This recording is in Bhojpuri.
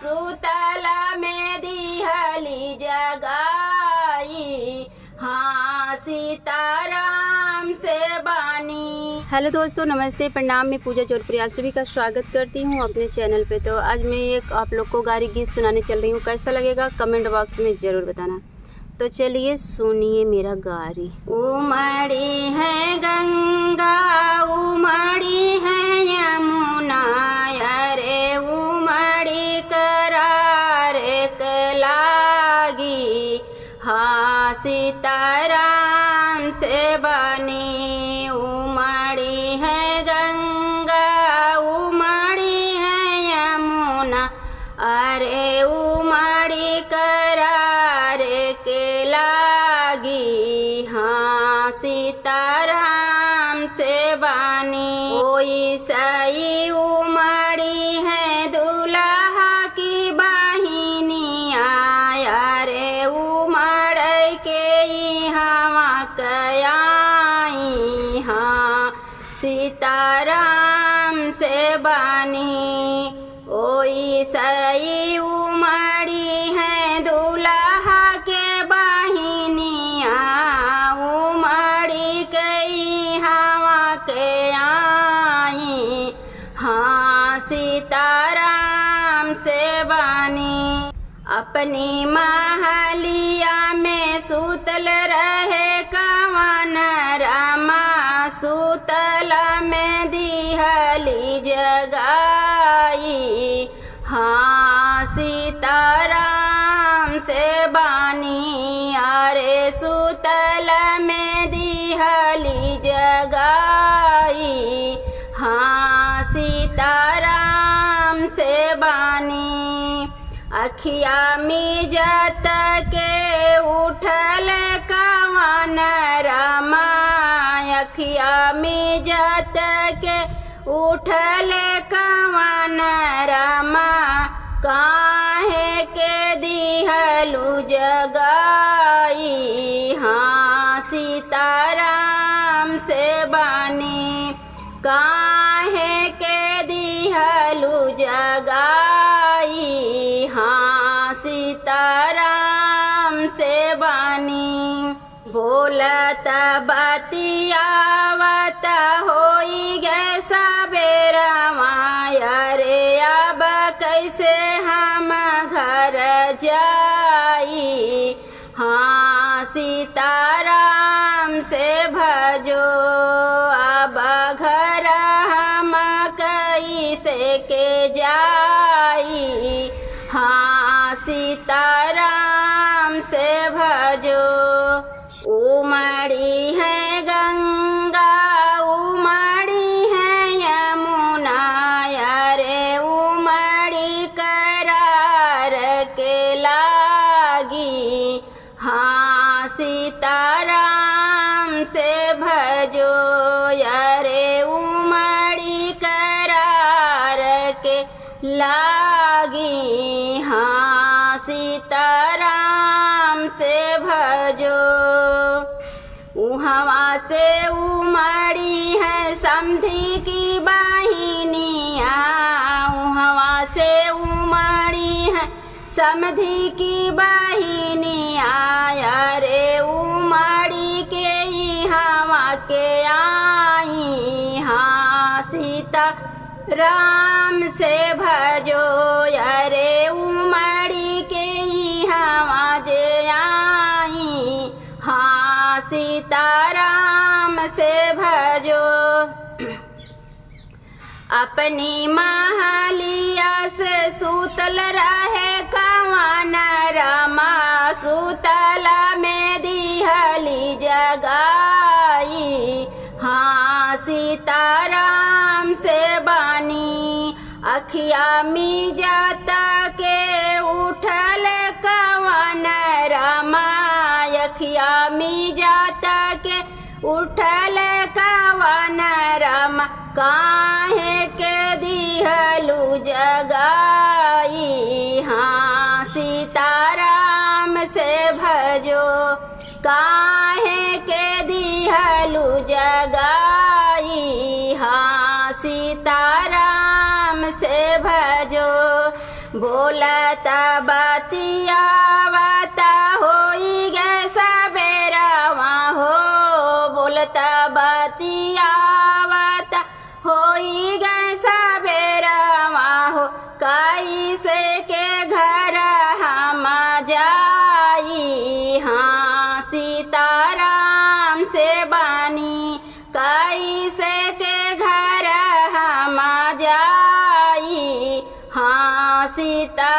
सुतल में दिहली जगाई, हाँ सीताराम से बानी। हेलो दोस्तों, नमस्ते, प्रणाम। मैं पूजा चौरपुरी आप सभी का स्वागत करती हूँ अपने चैनल पे। तो आज मैं एक आप लोग को गारी गीत सुनाने चल रही हूँ। कैसा लगेगा कमेंट बॉक्स में ज़रूर बताना। तो चलिए सुनिए मेरा गारी। उमड़ी है गंगा, उमड़ी है यमुना, अरे उमड़ी करार एक लागी, हाँ सीताराम से बनी। उमड़ी है गंगा, उमड़ी है यमुना, अरे उमड़ी करार के लागी, हाँ सीताराम से बानी। कोई सही उमड़ी है दुल्हा की बहिनिया, अरे उमड़ के हवा कयाई, हाँ सीताराम से बानी। ओई सही उमड़ी है दुल्हा के बहिनिया, उमड़ी कई हवा के आई, हाँ सीताराम से बानी। अपनी महलिया में सुतल रहे कवन रामा, सुतल में दिहली जगाई, हाँ सीताराम से बानी। अरे सुतल में दिहली जगाई, हाँ सीताराम से बानी। अखिया मिजत के उठल कवन रामा, अखिया मिजत के उठल कवन रामा, काहे के दिहलु जगाई, हाँ सीताराम से बानी। काहे के दिहलु जगाई, हाँ सीताराम से बानी। बोलत बतियावत होई गे सबेरवा, अरे अब कैसे हम घर जाई, हाँ सीताराम से भजो। अब घर हम कैसे के जाई, हाँ सीताराम से भजो। उमड़ी है गंगा, उमड़ी है यमुना, अरे उमड़ी करार के लागी, हाँ सीताराम से भजो। अरे उमड़ी करार के लागी, हाँ सीताराम से भजो। उहवा से उमड़ी है समधी की बहिनिया, उहवा से उमड़ी है समधी की बहिनिया, अरे उमड़ी के हवा के आई, हाँ सीता राम से भजो। अरे उमड़ी के हवा जे आई, हाँ सीताराम से भजो। अपनी महलिया से सुतल रहे कवन रामा, सुतल में दिहली जगाई, हाँ सीताराम से बानी। अखिया मिजत के उठल कवन रामा, अखिया मिजत के उठल कवन रामा, काहे के दिहलु जगाई, हाँ सीताराम से भजो। काहे के दिहलु जगाई, हाँ सीताराम से भजो। बोलता बतियावता होई गे सबेरवा हो, बोलता बतियावता होई गे सबेरवा हो, कैसे के घर हम जाई, हाँ सीताराम से बानी, कैसे के घर हम जाई, हाँ सीता